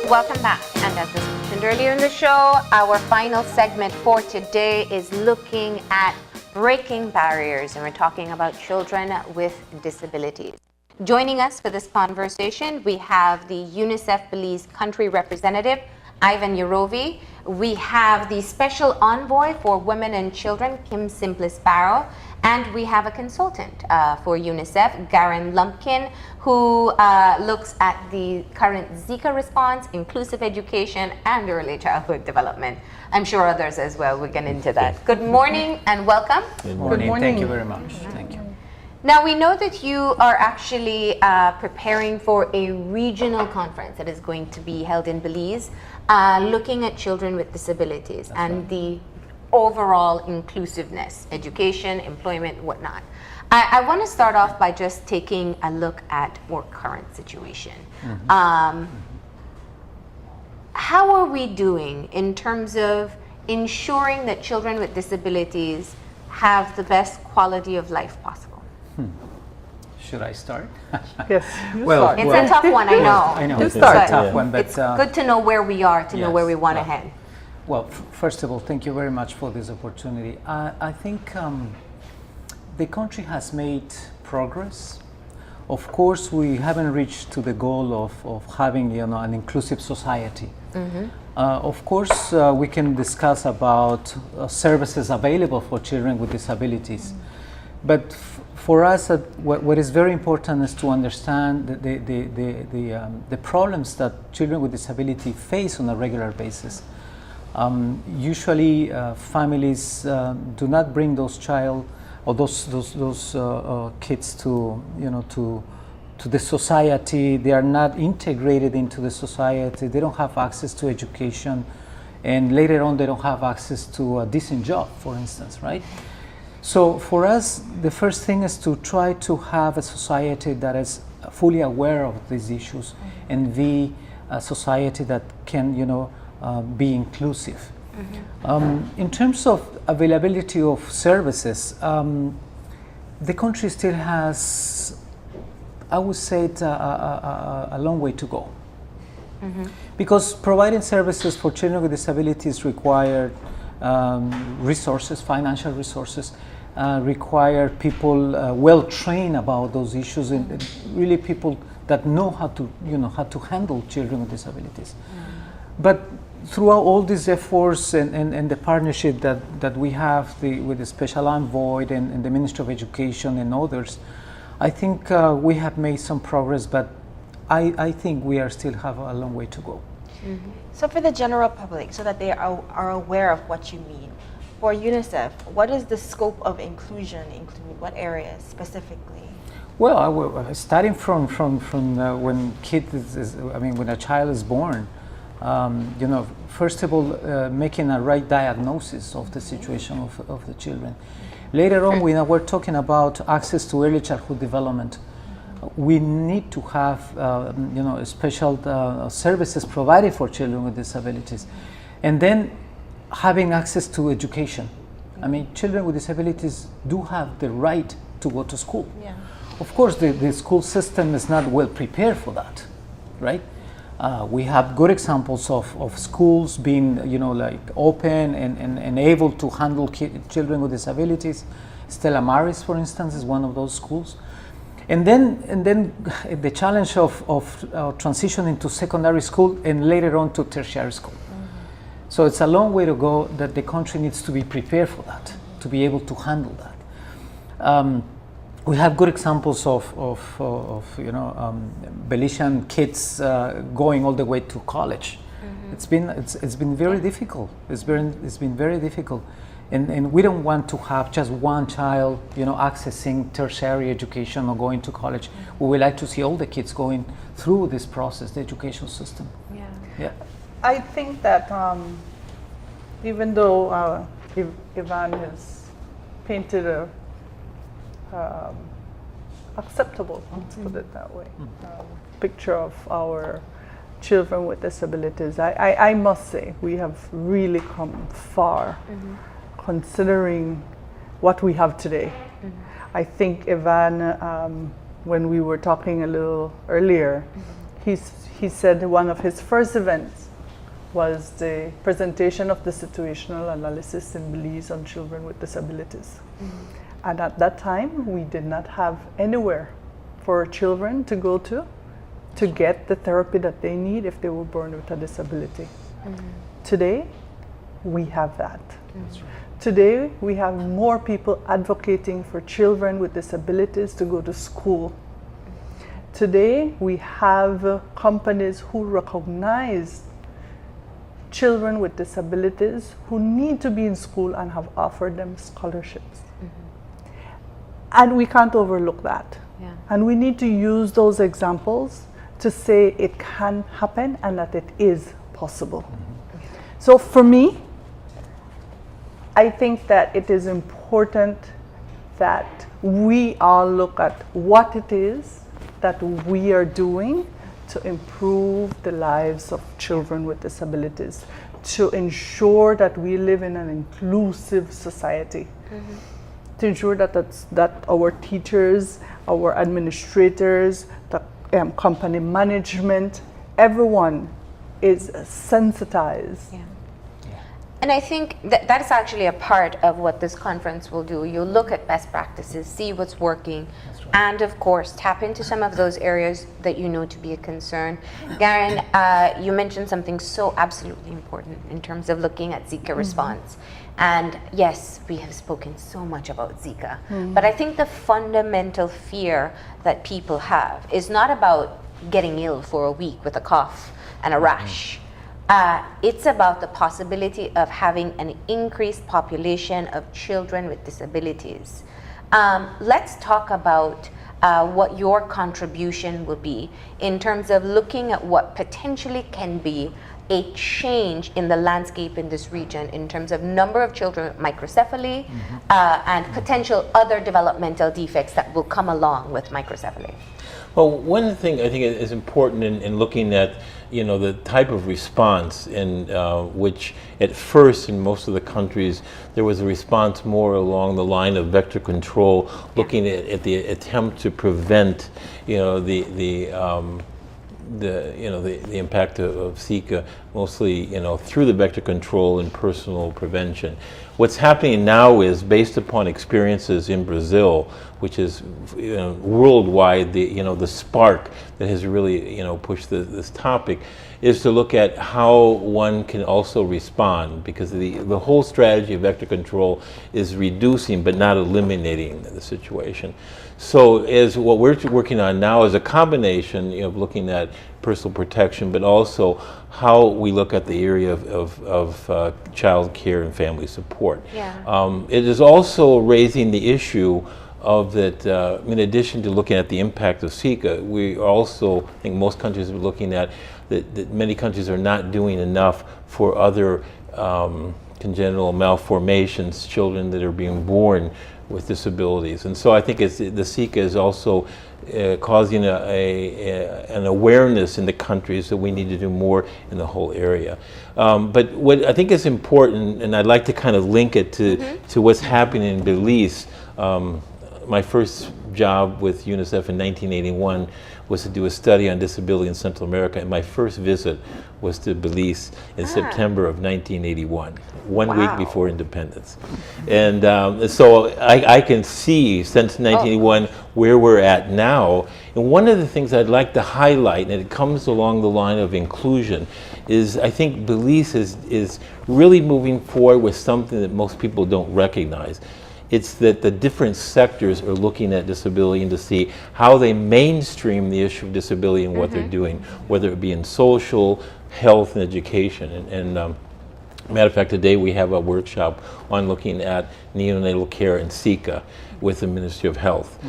Welcome back. And as was mentioned earlier in the show, our final segment for today is looking at breaking barriers, and we're talking about children with disabilities. Joining us for this conversation, we have the UNICEF Belize country representative, Ivan Yerovi. We have the Special Envoy for Women and Children, Simplis Barrow. And we have a consultant for UNICEF, Garren Lumpkin, who looks at the current Zika response, inclusive education, and early childhood development. I'm sure others as well will get into that. Good morning and welcome. Good morning. Thank you very much. Thank you. Now, we know that you are actually preparing for a regional conference that is going to be held in Belize, looking at children with disabilities. That's and right. The overall inclusiveness, education, employment, whatnot. I want to start off by just taking a look at our current situation. How are we doing in terms of ensuring that children with disabilities have the best quality of life possible? Should I start? Yes. It's a tough one, I know. I know, it's a tough one, but it's good to know where we are, to know where we want to head. Well, first of all, thank you very much for this opportunity. I think the country has made progress. Of course, we haven't reached to the goal of having an inclusive society. Of course, we can discuss about services available for children with disabilities. But for us, what is very important is to understand the problems that children with disability face on a regular basis. Usually, families do not bring those kids to the society. They are not integrated into the society. They don't have access to education, and later on, they don't have access to a decent job, for instance, right? So, for us, the first thing is to try to have a society that is fully aware of these issues and be a society that can, be inclusive. In terms of availability of services, the country still has, I would say, a long way to go. Because providing services for children with disabilities require resources, financial resources, require people well trained about those issues, and really people that know how to handle children with disabilities. But throughout all these efforts and the partnership that we have with the Special Envoy and the Ministry of Education and others, I think we have made some progress, but I think we still have a long way to go. So for the general public, so that they are aware of what you mean, for UNICEF, what does the scope of inclusion include? What areas specifically? Well, starting from when when a child is born, first of all, making a right diagnosis of the situation of the children. Later on, we're talking about access to early childhood development. We need to have, special services provided for children with disabilities, and then having access to education. I mean, children with disabilities do have the right to go to school. Of course, the school system is not well prepared for that, right? We have good examples of schools being, open and able to handle children with disabilities. Stella Maris, for instance, is one of those schools. And then the challenge of transitioning to secondary school and later on to tertiary school. So it's a long way to go that the country needs to be prepared for that, to be able to handle that. We have good examples of Belizean kids going all the way to college. It's been very difficult. It's been very difficult, and we don't want to have just one child, accessing tertiary education or going to college. We would like to see all the kids going through this process, the education system. Yeah. I think that even though Ivan has painted a acceptable, let's put it that way, picture of our children with disabilities, I must say we have really come far, considering what we have today. I think Ivan, when we were talking a little earlier, he said one of his first events was the presentation of the situational analysis in Belize on children with disabilities. And at that time, we did not have anywhere for children to go to get the therapy that they need if they were born with a disability. Today, we have that. Today, we have more people advocating for children with disabilities to go to school. Today, we have companies who recognize children with disabilities who need to be in school and have offered them scholarships. And we can't overlook that. Yeah. And we need to use those examples to say it can happen and that it is possible. So for me, I think that it is important that we all look at what it is that we are doing to improve the lives of children with disabilities, to ensure that we live in an inclusive society, to ensure that our teachers, our administrators, the company management, everyone is sensitized. Yeah. And I think that is actually a part of what this conference will do. You'll look at best practices, see what's working, and of course, tap into some of those areas that you know to be a concern. Garren, you mentioned something so absolutely important in terms of looking at Zika response. And yes, we have spoken so much about Zika, but I think the fundamental fear that people have is not about getting ill for a week with a cough and a rash. It's about the possibility of having an increased population of children with disabilities. Let's talk about what your contribution will be in terms of looking at what potentially can be a change in the landscape in this region in terms of number of children with microcephaly and potential other developmental defects that will come along with microcephaly. Well, one thing I think is important in looking at, the type of response in which at first in most of the countries there was a response more along the line of vector control, looking at the attempt to prevent, the impact of Zika, mostly, through the vector control and personal prevention. What's happening now is based upon experiences in Brazil, which is worldwide, the spark that has really, pushed this topic, is to look at how one can also respond, because the whole strategy of vector control is reducing but not eliminating the situation. So as what we're working on now is a combination of looking at personal protection, but also how we look at the area of child care and family support. Yeah. It is also raising the issue of that, in addition to looking at the impact of Zika, we also, I think most countries are looking at that many countries are not doing enough for other congenital malformations, children that are being born with disabilities. And so I think the Zika is also causing an awareness in the countries that we need to do more in the whole area. But what I think is important, and I'd like to kind of link it to what's happening in Belize. My first job with UNICEF in 1981 was to do a study on disability in Central America, and my first visit was to Belize in September of 1981, one week before independence. And so I can see since 1981 where we're at now. And one of the things I'd like to highlight, and it comes along the line of inclusion, is I think Belize is really moving forward with something that most people don't recognize. It's that the different sectors are looking at disability and to see how they mainstream the issue of disability and what they're doing, whether it be in social, health, and education. And matter of fact, today we have a workshop on looking at neonatal care and Zika with the Ministry of Health.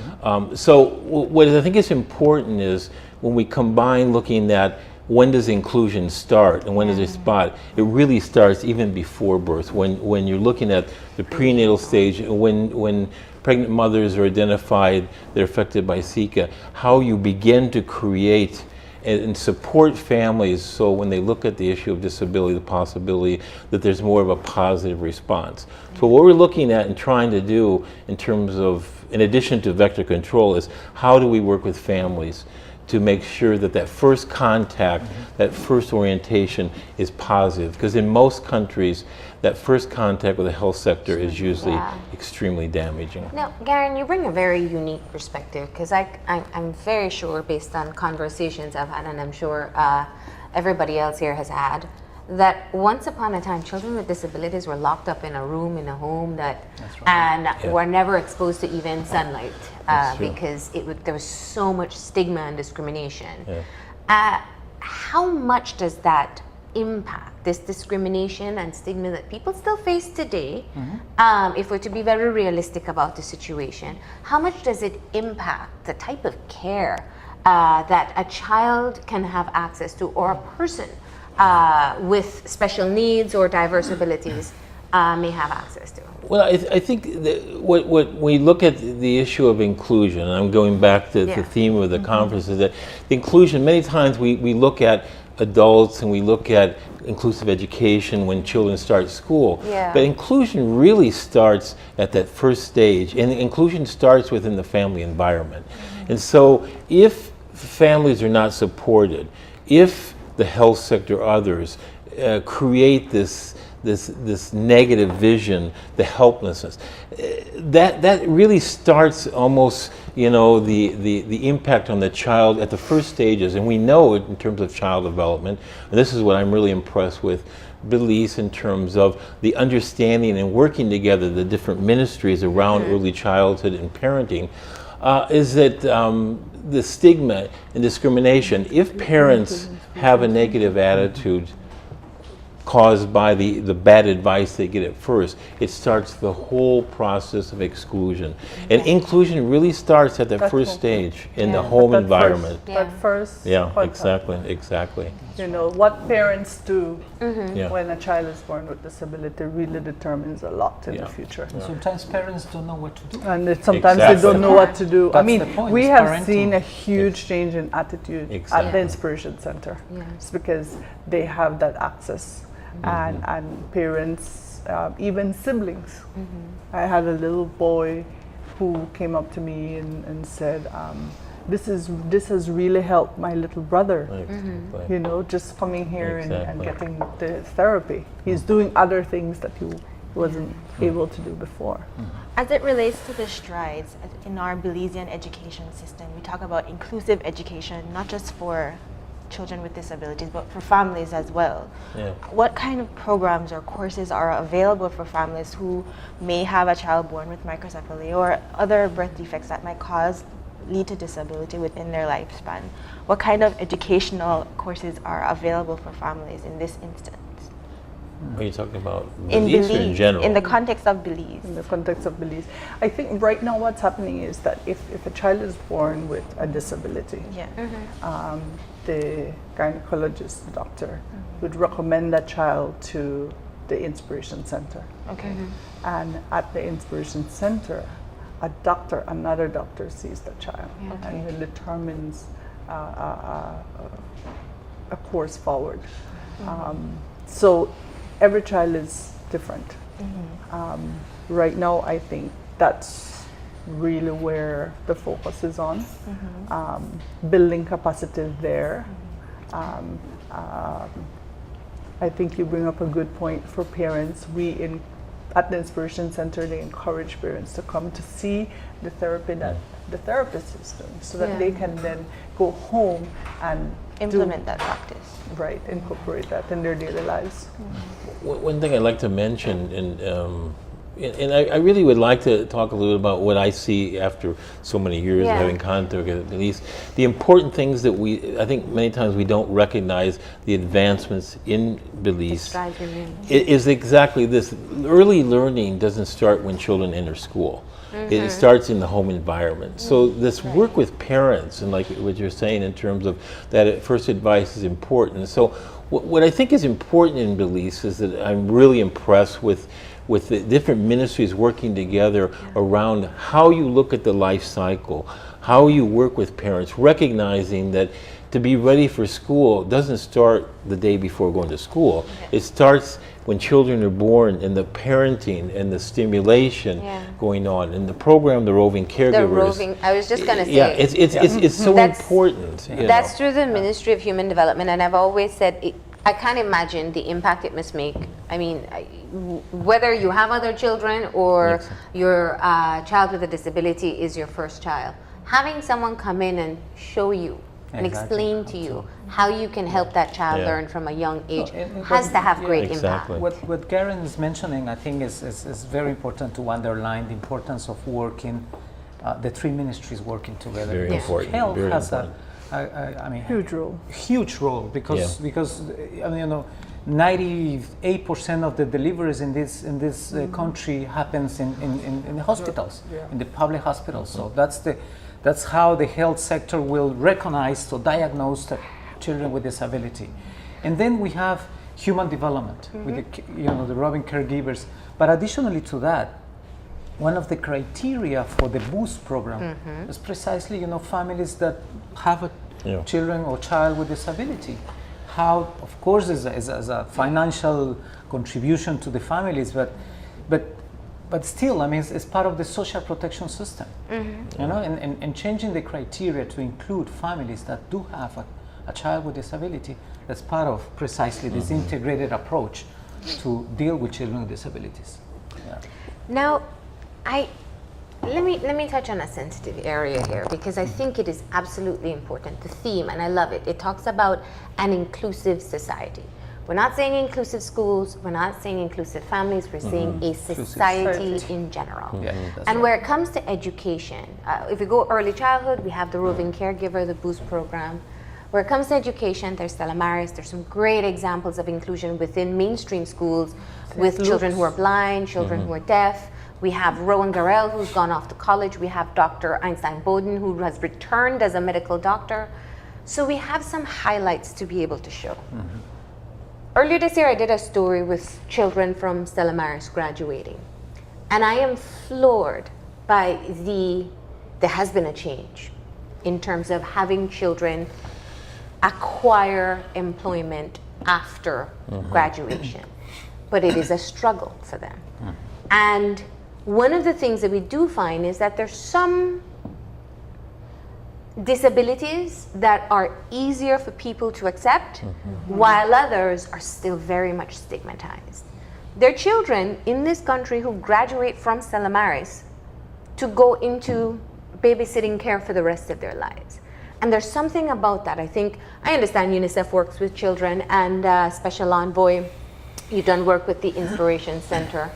So what I think is important is when we combine looking at when does inclusion start and when does it spot, it really starts even before birth. When you're looking at the prenatal stage, when pregnant mothers are identified, they're affected by Zika, how you begin to create and support families so when they look at the issue of disability, the possibility that there's more of a positive response. So what we're looking at and trying to do in terms of, in addition to vector control, is how do we work with families to make sure that that first contact, that first orientation is positive. Because in most countries, that first contact with the health sector is usually extremely damaging. Now, Garren, you bring a very unique perspective, because I'm very sure, based on conversations I've had, and I'm sure everybody else here has had, that once upon a time, children with disabilities were locked up in a room in a home that, and were never exposed to even sunlight because there was so much stigma and discrimination. How much does that impact, this discrimination and stigma that people still face today? If we're to be very realistic about the situation, how much does it impact the type of care that a child can have access to, or a person with special needs or diverse abilities may have access to? Well, I think that what we look at the issue of inclusion, and I'm going back to the theme of the conference, is that the inclusion, many times we look at adults and we look at inclusive education when children start school. But inclusion really starts at that first stage, and inclusion starts within the family environment. And so if families are not supported, if the health sector, others, create this negative vision, the helplessness, that really starts almost, the impact on the child at the first stages. And we know it in terms of child development. And this is what I'm really impressed with Belize in terms of the understanding and working together, the different ministries around early childhood and parenting, is that the stigma and discrimination, if parents have a negative attitude caused by the bad advice they get at first, it starts the whole process of exclusion. And inclusion really starts at the first stage in the home environment. That first contact. Exactly. What parents do when a child is born with disability really determines a lot in the future. Sometimes parents don't know what to do. And sometimes they don't know what to do. That's the point, we it's have parental. seen a huge change in attitude at the Inspiration Center. It's because they have that access. And parents, even siblings. I had a little boy who came up to me and said, this has really helped my little brother, just coming here and getting the therapy. He's doing other things that he wasn't able to do before. As it relates to the strides in our Belizean education system, we talk about inclusive education, not just for children with disabilities, but for families as well. What kind of programs or courses are available for families who may have a child born with microcephaly or other birth defects that might lead to disability within their lifespan? What kind of educational courses are available for families in this instance? Are you talking about Belize or in general? In the context of Belize. In the context of Belize. I think right now what's happening is that if a child is born with a disability, the gynecologist doctor would recommend that child to the Inspiration Center. And at the Inspiration Center, another doctor sees the child and then determines a course forward. So every child is different. Right now, I think that's really where the focus is on, building capacity there. I think you bring up a good point for parents. At the Inspiration Center, they encourage parents to come to see the therapy that the therapist is doing, so that they can then go home and implement that practice. Right, incorporate that in their daily lives. One thing I'd like to mention, and I really would like to talk a little about what I see after so many years of having contact with Belize. The important things that I think many times we don't recognize the advancements in Belize is exactly this. Early learning doesn't start when children enter school. It starts in the home environment. So this work with parents, and like what you're saying in terms of that first advice is important. So what I think is important in Belize is that I'm really impressed with the different ministries working together around how you look at the life cycle, how you work with parents, recognizing that to be ready for school doesn't start the day before going to school. It starts when children are born and the parenting and the stimulation going on and the program, the roving caregivers. I was just going to say. Yeah, it's so important. That's through the Ministry of Human Development, and I've always said I can't imagine the impact it must make. I mean, whether you have other children or your child with a disability is your first child, having someone come in and show you and explain to you how you can help that child learn from a young age has to have great impact. What Garren is mentioning, I think, is very important to underline the importance of working, the three ministries working together. Very important. Health very has important. I mean, Huge role. because I mean, 98% of the deliveries in this country happens in hospitals, in the public hospitals. So that's how the health sector will recognize or diagnose the children with disability. And then we have human development with the roving caregivers. But additionally to that, one of the criteria for the BOOST program is precisely families that have a children or child with disability. How, of course, is a financial contribution to the families, but still, I mean, it's part of the social protection system. And changing the criteria to include families that do have a child with disability, that's part of precisely this integrated approach to deal with children with disabilities. Now, let me touch on a sensitive area here, because I think it is absolutely important. The theme, and I love it, it talks about an inclusive society. We're not saying inclusive schools, we're not saying inclusive families, we're saying a society in general. And where it comes to education, if we go early childhood, we have the roving caregiver, the BOOST program. Where it comes to education, there's Stella Maris, there's some great examples of inclusion within mainstream schools with children who are blind, children who are deaf. We have Rowan Garrell, who's gone off to college. We have Dr. Einstein Bowden, who has returned as a medical doctor. So we have some highlights to be able to show. Earlier this year, I did a story with children from Stella Maris graduating. And I am floored by there has been a change in terms of having children acquire employment after graduation. But it is a struggle for them. And one of the things that we do find is that there's some disabilities that are easier for people to accept, while others are still very much stigmatized. There are children in this country who graduate from Stella Maris to go into babysitting care for the rest of their lives. And there's something about that. I understand UNICEF works with children, and Special Envoy, you've done work with the Inspiration Center.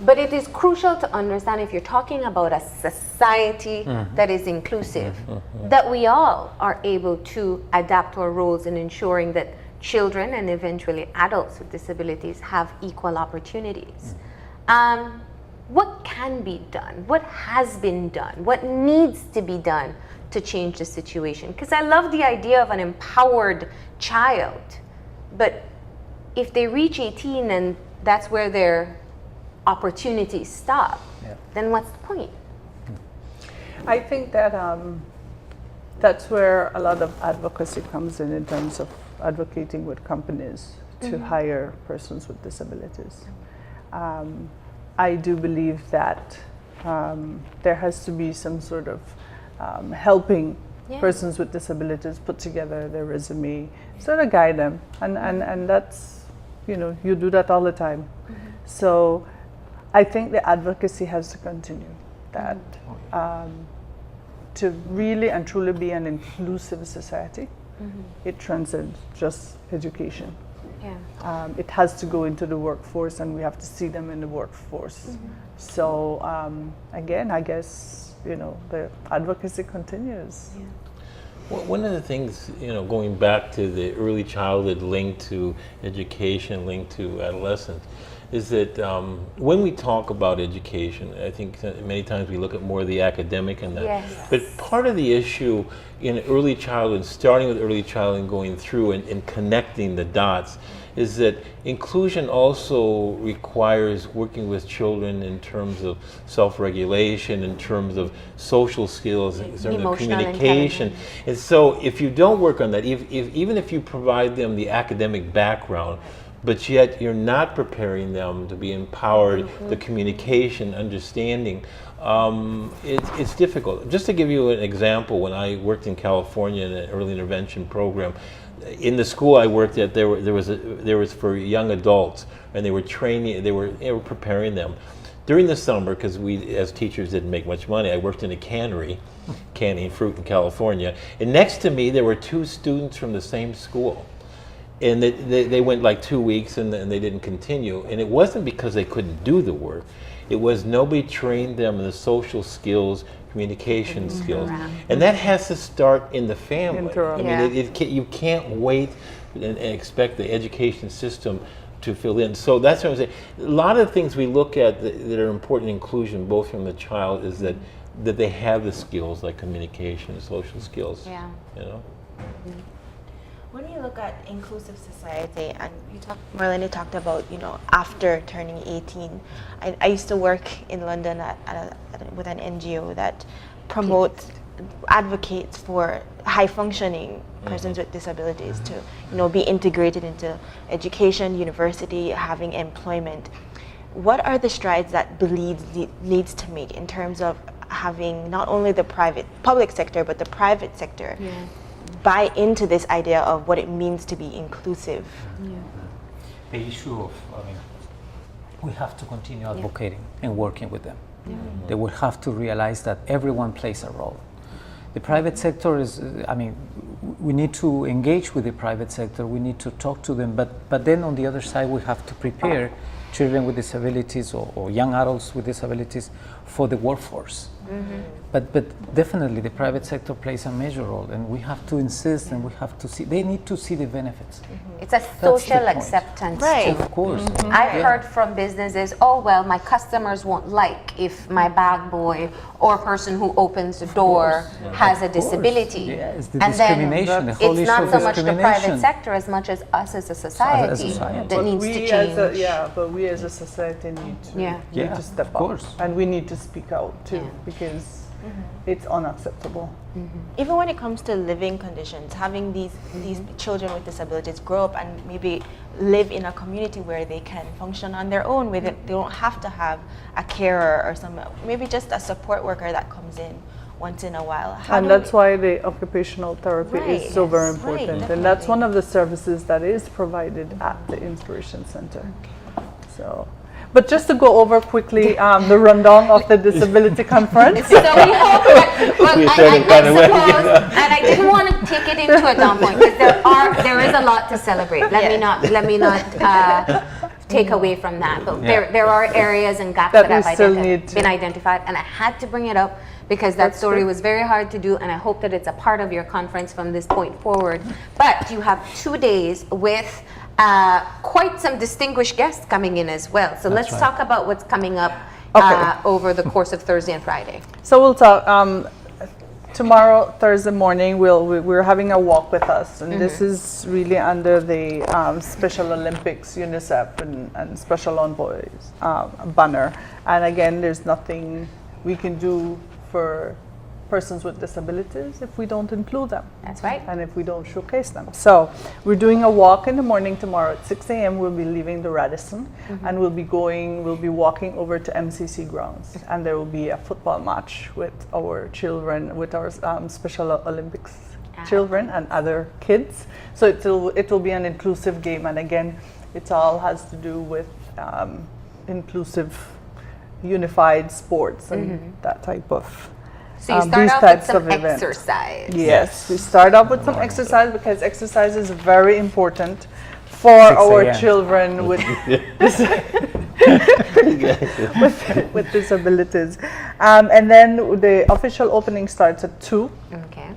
But it is crucial to understand, if you're talking about a society that is inclusive, that we all are able to adapt our roles in ensuring that children and eventually adults with disabilities have equal opportunities. What can be done? What has been done? What needs to be done to change the situation? Because I love the idea of an empowered child, but if they reach 18 and that's where their opportunities stop, then what's the point? I think that that's where a lot of advocacy comes in terms of advocating with companies to hire persons with disabilities. I do believe that there has to be some sort of helping persons with disabilities put together their resume, sort of guide them, and that's, you do that all the time. So I think the advocacy has to continue, that to really and truly be an inclusive society, it transcends just education. It has to go into the workforce, and we have to see them in the workforce. So again, I guess, the advocacy continues. Well, one of the things, going back to the early childhood linked to education, linked to adolescence, is that when we talk about education, I think many times we look at more of the academic and that. But part of the issue in early childhood, starting with early childhood and going through and connecting the dots, is that inclusion also requires working with children in terms of self-regulation, in terms of social skills, in terms of communication. And so if you don't work on that, even if you provide them the academic background, but yet you're not preparing them to be empowered, the communication, understanding. It's difficult. Just to give you an example, when I worked in California in an early intervention program, in the school I worked at, there was for young adults, and they were training, they were preparing them. During the summer, because we as teachers didn't make much money, I worked in a cannery, canning fruit in California, and next to me there were 2 students from the same school. And they went like 2 weeks and they didn't continue. And it wasn't because they couldn't do the work. It was nobody trained them in the social skills, communication skills. And that has to start in the family. I mean, you can't wait and expect the education system to fill in. So that's what I'm saying. A lot of things we look at that are important in inclusion, both from the child, is that they have the skills like communication, social skills. Yeah. You know? When you look at inclusive society, and Marleni talked about, after turning 18, I used to work in London with an NGO that advocates for high-functioning persons with disabilities to, be integrated into education, university, having employment. What are the strides that Belize needs to make in terms of having not only the public sector, but the private sector buy into this idea of what it means to be inclusive? The issue of, we have to continue advocating and working with them. They will have to realize that everyone plays a role. The private sector is, we need to engage with the private sector, we need to talk to them, but then on the other side we have to prepare children with disabilities or young adults with disabilities for the workforce. But definitely the private sector plays a major role, and we have to insist and we have to see, they need to see the benefits. It's a social acceptance too. Of course. I've heard from businesses, oh well, my customers won't like if my bag boy or person who opens the door has a disability. Yeah, it's the And then discrimination, the whole it's issue not of so much the private discrimination. sector as much as us as a society society. that needs to change. But we as a society need to, need to step up. course. And we need to speak out too, because it's unacceptable. Even when it comes to living conditions, having these children with disabilities grow up and maybe live in a community where they can function on their own, where they don't have to have a carer or maybe just a support worker that comes in once in a while. And that's why the occupational therapy is so very important. And that's one of the services that is provided at the Inspiration Center. So, but just to go over quickly the rundown of the disability conference. So we hope that, well, I suppose, and I didn't want to take it into a down point because there is a lot to celebrate. Let me not take away from that. But there are areas and gaps that have been identified, and I had to bring it up because that story was very hard to do, and I hope that it's a part of your conference from this point forward. But you have 2 days with quite some distinguished guests coming in as well. So let's talk about what's coming up over the course of Thursday and Friday. So we'll talk tomorrow, Thursday morning. We're having a walk with us, and this is really under the Special Olympics, UNICEF, and Special Envoys banner. And again, there's nothing we can do for persons with disabilities if we don't include them. That's right. And if we don't showcase them. So we're doing a walk in the morning tomorrow at 6 a.m. We'll be leaving the Radisson and we'll be walking over to MCC grounds, and there will be a football match with our children, with our Special Olympics children and other kids. So it will be an inclusive game, and again, it all has to do with inclusive, unified sports and that type of. So you start off with some exercise. Yes, we start off with some exercise because exercise is very important for our children with with disabilities. And then the official opening starts at 2. Okay.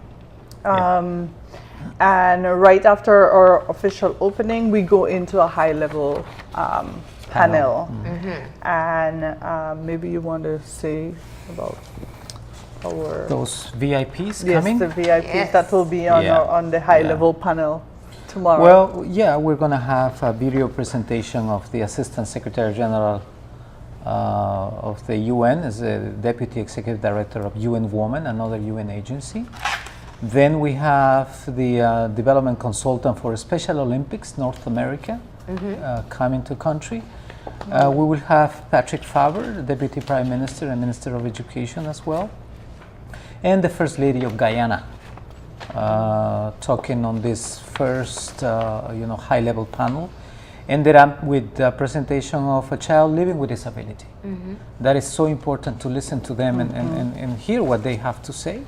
And right after our official opening, we go into a high-level panel. And maybe you want to say about those VIPs Yes, coming? the VIPs that will be on the high-level panel tomorrow. Well, we're going to have a video presentation of the Assistant Secretary General of the UN as the Deputy Executive Director of UN Women, another UN agency. Then we have the Development Consultant for Special Olympics North America, coming to country. We will have Patrick Faber, Deputy Prime Minister and Minister of Education as well, and the First Lady of Guyana, talking on this first high-level panel. Ended up with the presentation of a child living with disability. That is so important to listen to them and hear what they have to say.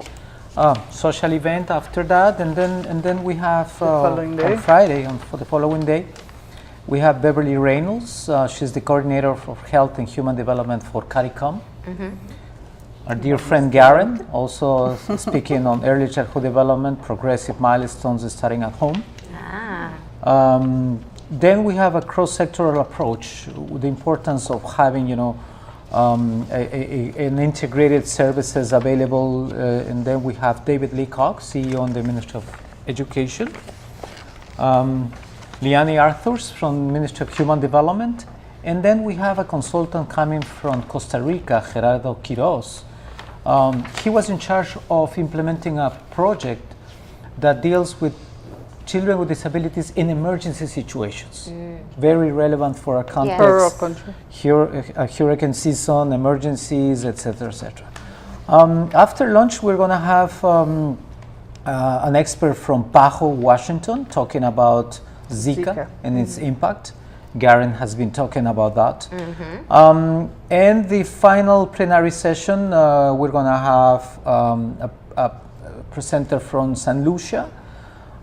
Social event after that, and then we have on Friday, for the following day, we have Beverly Reynolds. She's the coordinator for health and human development for CARICOM. Our dear friend Garren, also speaking on early childhood development, progressive milestones starting at home. Then we have a cross-sectoral approach with the importance of having, an integrated services available. And then we have David Lee Cox, CEO in the Ministry of Education. Liani Arthurs from Ministry of Human Development. And then we have a consultant coming from Costa Rica, Gerardo Quiroz. He was in charge of implementing a project that deals with children with disabilities in emergency situations. Very relevant for our context. Hurricane season, emergencies, etc., etc. After lunch, we're going to have an expert from Barrow, Washington, talking about Zika and its impact. Garren has been talking about that. And the final plenary session, we're going to have a presenter from St. Lucia.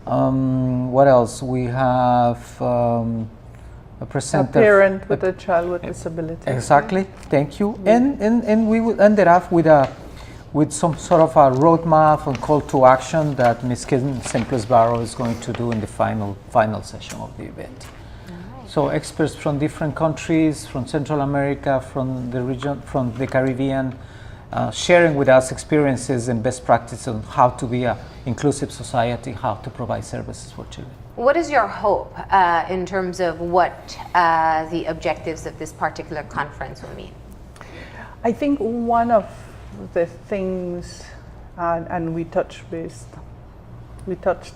What else? We have a presenter. A parent with a child with disability. Exactly. Thank you. And we will end it off with some sort of a roadmap and call to action that Ms. Simplis Barrow is going to do in the final session of the event. So experts from different countries, from Central America, from the region, from the Caribbean, sharing with us experiences and best practices on how to be an inclusive society, how to provide services for children. What is your hope in terms of what the objectives of this particular conference will mean? I think one of the things, and we touched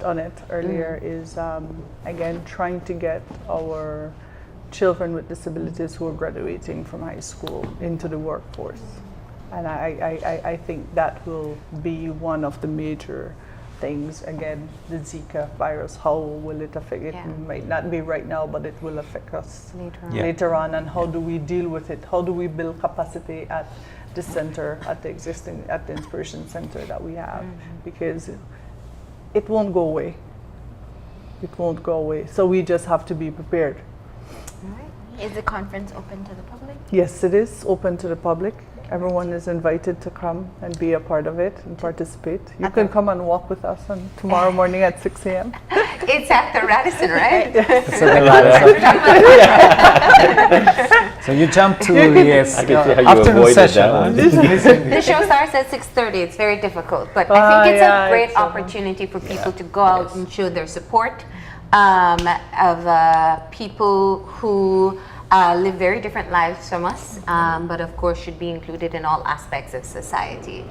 on it earlier, is again trying to get our children with disabilities who are graduating from high school into the workforce. And I think that will be one of the major things. Again, the Zika virus, how will it affect it? It might not be right now, but it will affect us later on. And how do we deal with it? How do we build capacity at the center, at the Inspiration Center that we have? Because it won't go away. It won't go away. So we just have to be prepared. All right. Is the conference open to the public? Yes, it is open to the public. Everyone is invited to come and be a part of it and participate. You can come and walk with us on tomorrow morning at 6 a.m. It's at the Radisson, right? It's at the Radisson. So you jump to the afternoon session. The show starts at 6:30. It's very difficult, but I think it's a great opportunity for people to go out and show their support of people who live very different lives from us, but of course should be included in all aspects of society.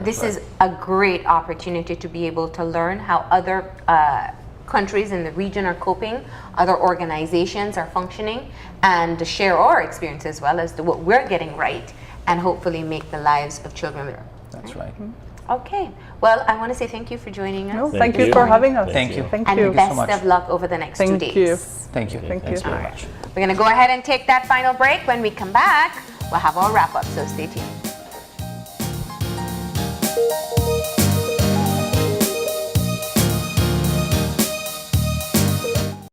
This is a great opportunity to be able to learn how other countries in the region are coping, other organizations are functioning, and to share our experience as well as to what we're getting right, and hopefully make the lives of children better. That's right. Okay. Well, I want to say thank you for joining us. No, thank you for having us. Thank you. Thank and you. best so much. of luck over the next 2 days. Thank you. Thank you. Very much. We're going to go ahead and take that final break. When we come back, we'll have our wrap up, so stay tuned.